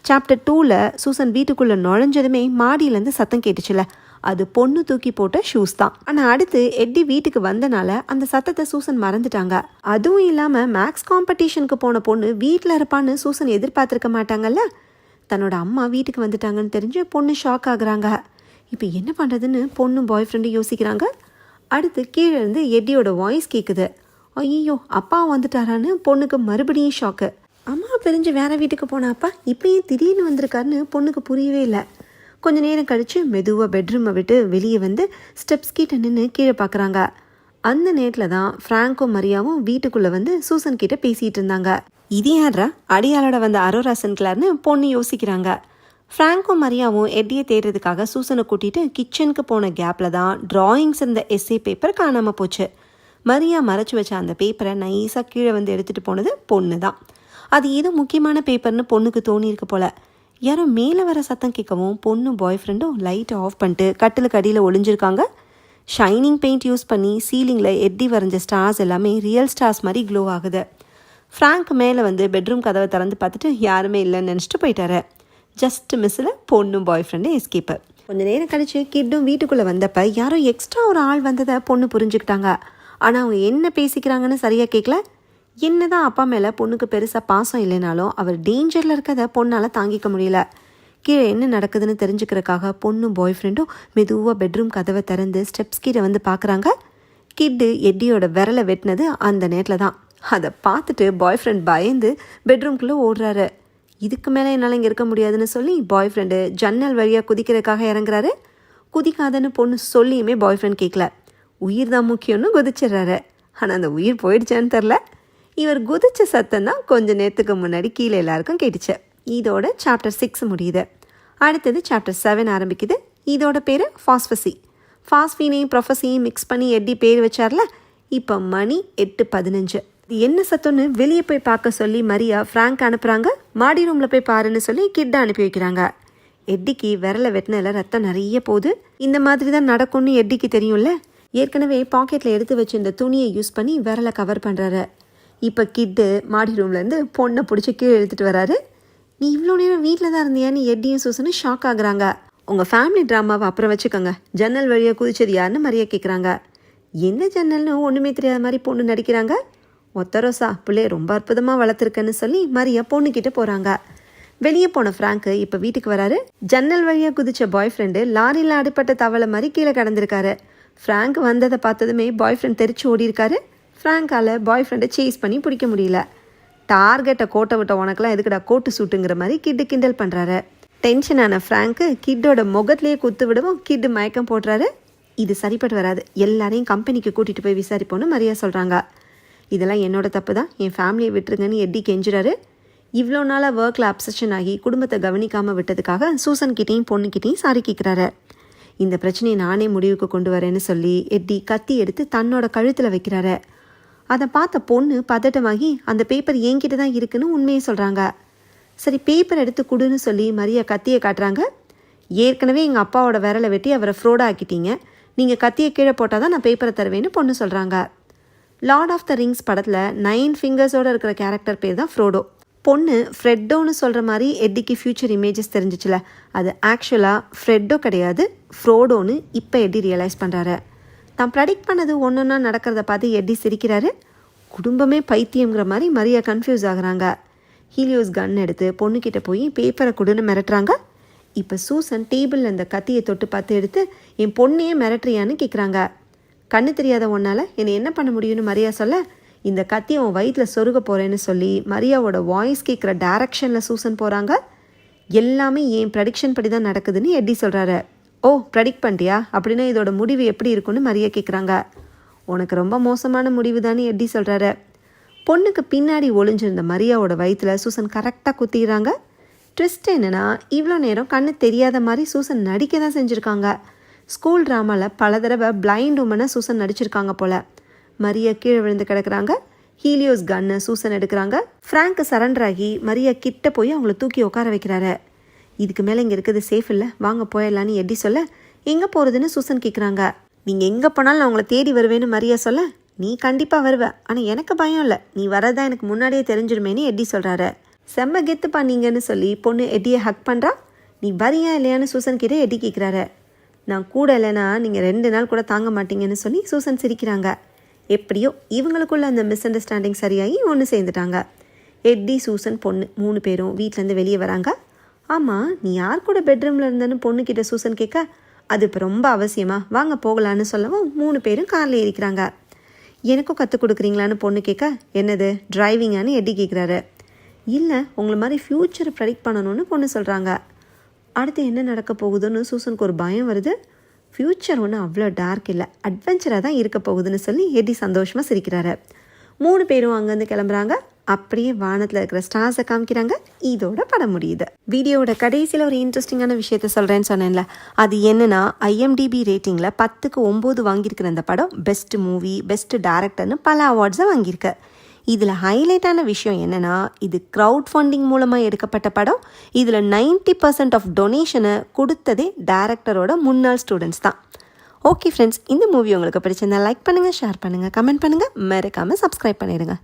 சாப்டர் 2ல் சூசன் வீட்டுக்குள்ளே நுழைஞ்சதுமே மாடியிலேருந்து சத்தம் கேட்டுச்சுல, அது பொண்ணு தூக்கி போட்ட ஷூஸ் தான். ஆனால் அடுத்து எட்டி வீட்டுக்கு வந்தனால அந்த சத்தத்தை சூசன் மறந்துட்டாங்க. அதுவும் இல்லாமல் மேக்ஸ் காம்படிஷனுக்கு போன பொண்ணு வீட்டில் இருப்பான்னு சூசன் எதிர்பார்த்துருக்க மாட்டாங்கல்ல. தன்னோட அம்மா வீட்டுக்கு வந்துட்டாங்கன்னு தெரிஞ்சு பொண்ணு ஷாக் ஆகுறாங்க. இப்போ என்ன பண்ணுறதுன்னு பொண்ணும் பாய் ஃப்ரெண்டும் யோசிக்கிறாங்க. அடுத்து கீழே இருந்து எட்டியோட வாய்ஸ் கேட்குது. ஐயோ, அப்பா வந்துட்டாரான்னு பொண்ணுக்கு மறுபடியும் ஷாக்கு. அம்மா பிரிஞ்சு வேற வீட்டுக்கு போன அப்பா இப்பயும் திடீர்னு வந்திருக்காருன்னு பொண்ணுக்கு புரியவே இல்லை. கொஞ்சம் நேரம் கழித்து மெதுவாக பெட்ரூமை விட்டு வெளியே வந்து ஸ்டெப்ஸ் கிட்ட நின்று கீழே பார்க்குறாங்க. அந்த நேரத்தில் தான் ஃப்ராங்கும் மரியாவும் வீட்டுக்குள்ளே வந்து சூசன் கிட்ட பேசிகிட்டு இருந்தாங்க. இது யாரா அடியாளோட வந்த அரோரா சென்க்லார்னு பொண்ணு யோசிக்கிறாங்க. ஃப்ராங்கும் மரியாவும் எட்டியை தேடுறதுக்காக சூசனை கூட்டிகிட்டு கிச்சனுக்கு போன கேப்பில் தான் ட்ராயிங்ஸ் இருந்த எஸ்ஏ பேப்பர் காணாமல் போச்சு. மரியா மறைச்சி வச்ச அந்த பேப்பரை நைஸாக கீழே வந்து எடுத்துகிட்டு போனது பொண்ணு தான். அது ஏதோ முக்கியமான பேப்பர்னு பொண்ணுக்கு தோணியிருக்கு போல். யாரோ மேலே வர சத்தம் கேட்கவும் பொண்ணும் பாய் ஃப்ரெண்டும் லைட்டை ஆஃப் பண்ணிட்டு கட்டிலுக்கு அடியில் ஒளிஞ்சிருக்காங்க. ஷைனிங் பெயிண்ட் யூஸ் பண்ணி சீலிங்கில் எட்டி வரைஞ்ச ஸ்டார்ஸ் எல்லாமே ரியல் ஸ்டார்ஸ் மாதிரி க்ளோ ஆகுது. ஃப்ராங்க் மேலே வந்து பெட்ரூம் கதவை திறந்து பார்த்துட்டு யாருமே இல்லைன்னு நினச்சிட்டு போயிட்டாரு. ஜஸ்ட் மிஸ்ஸில் பொண்ணும் பாய் ஃப்ரெண்டும் எஸ்கேப்பு. கொஞ்சம் நேரம் கழிச்சு கிட்டும் வீட்டுக்குள்ளே வந்தப்போ யாரோ எக்ஸ்ட்ரா ஒரு ஆள் வந்ததை பொண்ணு புரிஞ்சுக்கிட்டாங்க. ஆனால் அவங்க என்ன பேசிக்கிறாங்கன்னு சரியாக கேட்கல. என்னதான் அப்பா மேலே பொண்ணுக்கு பெருசாக பாசம் இல்லைனாலும் அவர் டேஞ்சரில் இருக்கிறத பொண்ணால் தாங்கிக்க முடியல. கீழே என்ன நடக்குதுன்னு தெரிஞ்சுக்கிறதுக்காக பொண்ணும் பாய் ஃப்ரெண்டும் மெதுவாக பெட்ரூம் கதவை திறந்து ஸ்டெப்ஸ் கீழே வந்து பார்க்குறாங்க. கிட்டு எட்டியோட விரலை வெட்டினது அந்த நேரத்தில் தான். அதை பார்த்துட்டு பாய் ஃப்ரெண்ட் பயந்து பெட்ரூம்குள்ளே ஓடுறாரு. இதுக்கு மேலே என்னால் இங்கே இருக்க முடியாதுன்னு சொல்லி பாய் ஃப்ரெண்டு ஜன்னல் வழியாக குதிக்கிறதுக்காக இறங்குறாரு. குதிக்காதன்னு பொண்ணு சொல்லியுமே பாய் ஃப்ரெண்ட் கேட்கல. உயிர் தான் முக்கியம்னு குதிச்சிடுறாரு. ஆனால் அந்த உயிர் போயிடுச்சான்னு தெரில. இவர் குதிச்ச சத்தம் தான் கொஞ்சம் நேரத்துக்கு முன்னாடி கீழே எல்லாருக்கும் கேட்டுச்சு. இதோட சாப்டர் 6 முடியுது. அடுத்தது சாப்டர் 7 ஆரம்பிக்குது. இதோட பேர் ஃபாஸ்பசி. ஃபாஸ்பீனையும் ப்ரொஃபஸையும் மிக்ஸ் பண்ணி எட்டி பேர் வச்சார்ல. இப்போ மணி 8:15. இது என்ன சத்தம்னு வெளியே போய் பார்க்க சொல்லி மரியா ஃப்ராங்க் அனுப்புகிறாங்க. மாடி ரூமில் போய் பாருன்னு சொல்லி கிட்டை அனுப்பி வைக்கிறாங்க. எட்டிக்கு விரலை வெட்டினல ரத்தம் நிறைய போகுது. இந்த மாதிரி தான் நடக்கும்னு எட்டிக்கு தெரியும்ல. ஏற்கனவே பாக்கெட்டில் எடுத்து வச்சிருந்த துணியை யூஸ் பண்ணி விரலை கவர் பண்ணுறாரு. இப்போ கிட்டு மாடி ரூம்லேருந்து பொண்ணை பிடிச்சி கீழே எடுத்துகிட்டு வராரு. நீ இவ்வளோ நேரம் வீட்டில் தான் இருந்தியான்னு எட்டியும் சூசனும் ஷாக் ஆகுறாங்க. உங்கள் ஃபேமிலி ட்ராமாவை அப்புறம் வச்சுக்கோங்க, ஜன்னல் வழியாக குதிச்சது யாருன்னு மரியா கேட்குறாங்க. எந்த ஜன்னல்னு ஒன்றுமே தெரியாத மாதிரி பொண்ணு நடிக்கிறாங்க. ஒத்தரோசா பிள்ளைய ரொம்ப அற்புதமாக வளர்த்துருக்கன்னு சொல்லி மரியா பொண்ணுக்கிட்ட போகிறாங்க. வெளியே போன ஃப்ராங்க்கு இப்போ வீட்டுக்கு வராரு. ஜன்னல் வழியாக குதிச்ச பாய் ஃப்ரெண்டு லாரியில் அடிப்பட்ட தவளை மாதிரி கீழே கடந்திருக்காரு. ஃப்ராங்க் வந்ததை பார்த்ததுமே பாய் ஃப்ரெண்ட் தெரிச்சு ஓடி இருக்காரு. ஃப்ராங்கால் பாய் ஃப்ரெண்டை சேஸ் பண்ணி பிடிக்க முடியல. டார்கெட்டை கோட்டை விட்ட உனக்கெல்லாம் எதுக்குடா கோட்டு சூட்டுங்கிற மாதிரி கிட்டு கிண்டல் பண்ணுறாரு. டென்ஷனான ஃப்ராங்க்கு கிட்டோட முகத்திலேயே குத்து விடவும் கிட்டு மயக்கம் போடுறாரு. இது சரிப்பட்டு வராது, எல்லாரையும் கம்பெனிக்கு கூட்டிகிட்டு போய் விசாரிப்போன்னு மரியா சொல்கிறாங்க. இதெல்லாம் என்னோட தப்பு தான், என் ஃபேமிலியை விட்டுருங்கன்னு எட்டி கெஞ்சுறாரு. இவ்வளோ நாளாக ஒர்க்கில் அப்சஷன் ஆகி குடும்பத்தை கவனிக்காமல் விட்டதுக்காக சூசன் கிட்டேயும் பொண்ணுக்கிட்டேயும் சாரி கேட்குறாரு. இந்த பிரச்சனையை நானே முடிவுக்கு கொண்டு வரேன்னு சொல்லி எட்டி கத்தி எடுத்து தன்னோட கழுத்தில் வைக்கிறாரு. அதை பார்த்த பொண்ணு பதட்டமாகி அந்த பேப்பர் என்கிட்ட தான் இருக்குன்னு உண்மையை சொல்கிறாங்க. சரி பேப்பர் எடுத்து கொடுன்னு சொல்லி மரியா கத்தியை காட்டுறாங்க. ஏற்கனவே எங்கள் அப்பாவோட விரலை வெட்டி அவரை ஃப்ரோடாக ஆக்கிட்டீங்க, நீங்கள் கத்தியை கீழே போட்டால் தான் நான் பேப்பரை தருவேன்னு பொண்ணு சொல்கிறாங்க. லார்ட் ஆஃப் த ரிங்ஸ் படத்தில் 9 ஃபிங்கர்ஸோடு இருக்கிற கேரக்டர் பேர் தான் ஃப்ரோடோ. பொண்ணு ஃப்ரெட்டோன்னு சொல்கிற மாதிரி எட்டிக்கு ஃப்யூச்சர் இமேஜஸ் தெரிஞ்சிச்சுல, அது ஆக்சுவலாக ஃப்ரெட்டோ கிடையாது, ஃப்ரோடோன்னு இப்போ எட்டி ரியலைஸ் பண்ணுறாரு. தான் ப்ரெடிக்ட் பண்ணது ஒன்றுன்னா நடக்கிறத பார்த்து எட்டி சிரிக்கிறாரு. குடும்பமே பைத்தியங்கிற மாதிரி மரியா கன்ஃபியூஸ் ஆகுறாங்க. ஹீலியோஸ் கன் எடுத்து பொண்ணுக்கிட்ட போய் பேப்பரை கொடுன்னு மிரட்டுறாங்க. இப்போ சூசன் டேபிளில் இந்த கத்தியை தொட்டு பார்த்து எடுத்து என் பொண்ணையே மிரட்டுறியான்னு கேட்குறாங்க. கண்ணு தெரியாத ஒன்றால் என்னை என்ன பண்ண முடியும்னு மரியா சொல்ல, இந்த கத்தியை உன் வயிற்றில் சொருக போகிறேன்னு சொல்லி மரியாவோட வாய்ஸ் கேட்குற டைரக்ஷனில் சூசன் போகிறாங்க. எல்லாமே என் ப்ரெடிக்ஷன் படி தான் நடக்குதுன்னு எட்டி சொல்கிறாரு. ஓ, ப்ரெடிக்ட் பண்ணிட்டியா? அப்படின்னா இதோட முடிவு எப்படி இருக்குன்னு மரியா கேட்குறாங்க. உனக்கு ரொம்ப மோசமான முடிவு தானே எட்டி சொல்கிறாரு. பொண்ணுக்கு பின்னாடி ஒளிஞ்சிருந்த மரியாவோட வயிற்றில் சூசன் கரெக்டாக குத்திடுறாங்க. ட்விஸ்ட் என்னென்னா, இவ்வளோ நேரம் கண்ணு தெரியாத மாதிரி சூசன் நடிக்க தான் செஞ்சுருக்காங்க. ஸ்கூல் ட்ராமாவில் பல தடவை பிளைண்ட் உமனை சூசன் நடிச்சிருக்காங்க போல். மரியா கீழே விழுந்து கிடக்குறாங்க. ஹீலியோஸ் கன்னு சூசன் எடுக்கிறாங்க. ஃப்ராங்க் சரண்டர் ஆகி மரியா கிட்ட போய் அவங்கள தூக்கி உட்கார வைக்கிறாரு. இதுக்கு மேலே இங்கே இருக்கிறது சேஃப் இல்லை, வாங்க போயிடலான்னு எட்டி சொல்ல, எங்கே போகிறதுன்னு சூசன் கேட்குறாங்க. நீங்கள் எங்கே போனாலும் நான் உங்களை தேடி வருவேன்னு மரியா சொல்ல, நீ கண்டிப்பாக வருவ, ஆனால் எனக்கு பயம் இல்லை, நீ வரதான் எனக்கு முன்னாடியே தெரிஞ்சிருமேன்னு எட்டி சொல்கிறாரு. செம்ம கெத்து பண்ணீங்கன்னு சொல்லி பொண்ணு எட்டியை ஹக் பண்ணுறா. நீ வரியா இல்லையான்னு சூசன் கிட்டே எட்டி கேட்குறாரு. நான் கூட இல்லைன்னா நீங்கள் 2 நாள் கூட தாங்க மாட்டீங்கன்னு சொல்லி சூசன் சிரிக்கிறாங்க. எப்படியோ இவங்களுக்குள்ள அந்த மிஸ் அண்டர்ஸ்டாண்டிங் சரியாகி ஒன்று சேர்ந்துட்டாங்க. எட்டி, சூசன், பொண்ணு 3 பேரும் வீட்டிலேருந்து வெளியே வராங்க. ஆமாம், நீ யார் கூட பெட்ரூமில் இருந்தேன்னு பொண்ணுக்கிட்ட சூசன் கேட்க, அது இப்போ ரொம்ப அவசியமா, வாங்க போகலான்னு சொல்லவும் 3 பேரும் காரில் ஏறிக்கிறாங்க. எனக்கும் கற்றுக் கொடுக்குறீங்களான்னு பொண்ணு கேட்க, என்னது டிரைவிங்கான்னு எட்டி கேட்குறாரு. இல்லை, உங்களை மாதிரி ஃப்யூச்சரை ப்ரெடிக்ட் பண்ணணும்னு பொண்ணு சொல்கிறாங்க. அடுத்து என்ன நடக்க போகுதுன்னு சூசனுக்கு ஒரு பயம் வருது. ஃப்யூச்சர் ஒன்றும் அவ்வளோ டார்க் இல்லை, அட்வென்ச்சராக தான் இருக்க போகுதுன்னு சொல்லி எட்டி சந்தோஷமாக சிரிக்கிறாரு. 3 பேரும் அங்கேருந்து கிளம்புறாங்க. அப்படியே வானத்தில் இருக்கிற ஸ்டார்ஸை காமிக்கிறாங்க. இதோட படம் முடியுது. வீடியோவோட கடைசியில் ஒரு இன்ட்ரெஸ்டிங்கான விஷயத்த சொல்கிறேன்னு சொன்னேன்ல, அது என்னென்னா, IMDb ரேட்டிங்கில் 10க்கு 9 வாங்கியிருக்கிற அந்த படம் பெஸ்ட் மூவி, பெஸ்ட் டைரக்டர்னு பல அவார்ட்ஸை வாங்கியிருக்கு. இதில் ஹைலைட்டான விஷயம் என்னென்னா, இது க்ரௌட் ஃபண்டிங் மூலமாக எடுக்கப்பட்ட படம். இதில் 90% ஆஃப் டொனேஷனை கொடுத்ததே டைரக்டரோட முன்னாள் ஸ்டூடெண்ட்ஸ் தான். ஓகே ஃப்ரெண்ட்ஸ், இந்த மூவி உங்களுக்கு பிடிச்சிருந்தா லைக் பண்ணுங்கள், ஷேர் பண்ணுங்கள், கமெண்ட் பண்ணுங்கள், மறக்காமல் சப்ஸ்கிரைப் பண்ணிடுங்க.